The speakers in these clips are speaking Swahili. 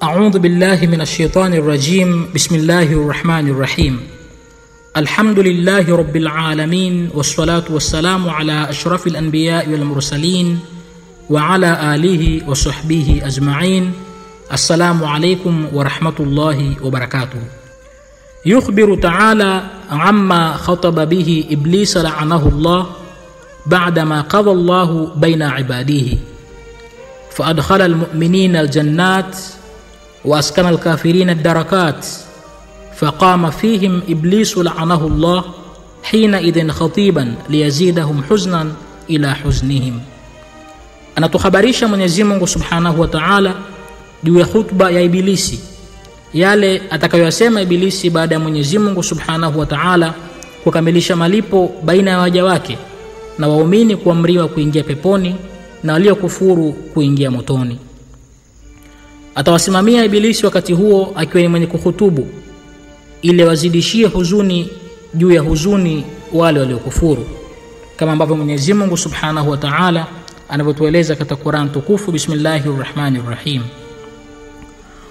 أعوذ بالله من الشيطان الرجيم. بسم الله الرحمن الرحيم. الحمد لله رب العالمين، والصلاة والسلام على أشرف الأنبياء والمرسلين وعلى آله وصحبه أجمعين. السلام عليكم ورحمة الله وبركاته. يخبر تعالى عما خطب به إبليس لعنه الله بعدما قضى الله بين عباده، فأدخل المؤمنين الجنات وأسكن الكافرين الدركات، فقام فيهم إبليس لعنه الله حينئذ خطيبا ليزيدهم حزنا إلى حزنهم. Anatuhabarisha Mwenyezi Mungu Subhanahu wa Ta'ala juu ya khutba ya Ibilisi, yale atakayosema Ibilisi baada ya Mwenyezi Mungu Subhanahu wa Ta'ala kukamilisha malipo baina ya waja wake, na waumini kuamriwa kuingia peponi na waliokufuru kuingia motoni. Atawasimamia Ibilisi wakati huo akiwa ni mwenye kuhutubu, ili wazidishie huzuni juu ya huzuni wale waliokufuru, kama ambavyo Mwenyezi Mungu Subhanahu wa Ta'ala anavyotueleza katika Qur'an tukufu. Bismillahir Rahmanir Rahim.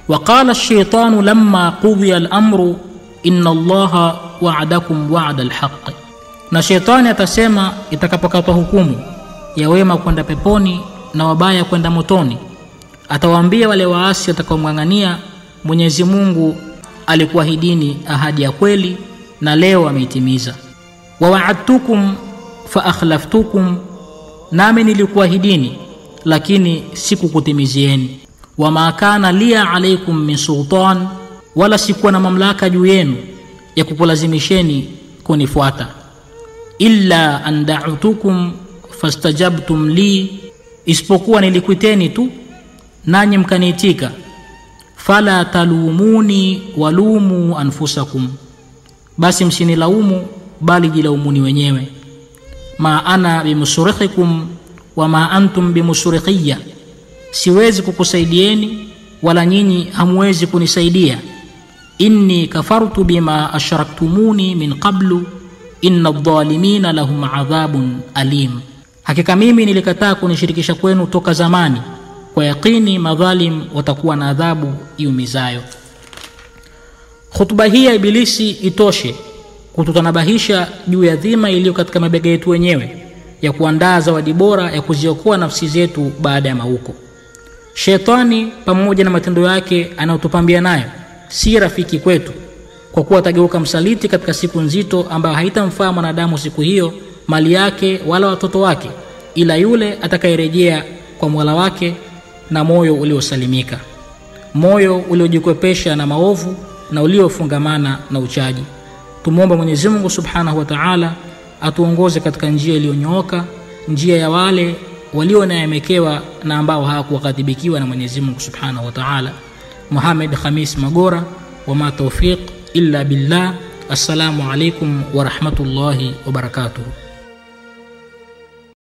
وقال الشيطان لما قضي الأمر إن الله وعدكم وعد الحق. Na shetani atasema itakapokatwa hukumu ya wema kwenda peponi na wabaya kwenda motoni, atawaambia wale waasi watakaomngangania, Mwenyezi Mungu alikuahidini ahadi ya kweli na leo ameitimiza. Wa wa'adtukum fa akhlaftukum, nami nilikuahidini lakini sikukutimizieni. Wa ma kana liya alaykum min sultan, wala sikuwa na mamlaka juu yenu ya kukulazimisheni kunifuata. Illa an da'utukum fastajabtum li, isipokuwa nilikuiteni tu nanyi mkaniitika. Fala talumuni walumu anfusakum, basi msinilaumu bali jilaumuni wenyewe. Ma ana bimusrikhikum wa ma antum bimusrikhiyya, siwezi kukusaidieni wala nyinyi hamwezi kunisaidia. Inni kafartu bima ashraktumuni min qablu inna adh-dhalimina lahum adhabun alim, hakika mimi nilikataa kunishirikisha kwenu toka zamani, kwa yakini madhalim watakuwa na adhabu iumizayo. Khutba hii ya Ibilisi itoshe kututanabahisha juu ya dhima iliyo katika mabega yetu wenyewe ya kuandaa zawadi bora ya kuziokoa nafsi zetu baada ya mauko. Shetani pamoja na matendo yake anayotupambia nayo si rafiki kwetu, kwa kuwa atageuka msaliti katika siku nzito ambayo haitamfaa mwanadamu siku hiyo, mali yake wala watoto wake, ila yule atakayerejea kwa Mola wake na moyo uliosalimika, moyo uliojikwepesha na maovu na uliofungamana na uchaji. Tumuombe Mwenyezi Mungu Subhanahu wa Ta'ala atuongoze katika njia iliyonyooka, njia ya wale walioneemekewa na ambao hawakughadhibikiwa na Mwenyezi Mungu Subhanahu wa Ta'ala. Muhammad Khamis Magora, wa ma tawfiq illa billah. Assalamu alaykum wa rahmatullahi wa barakatuh.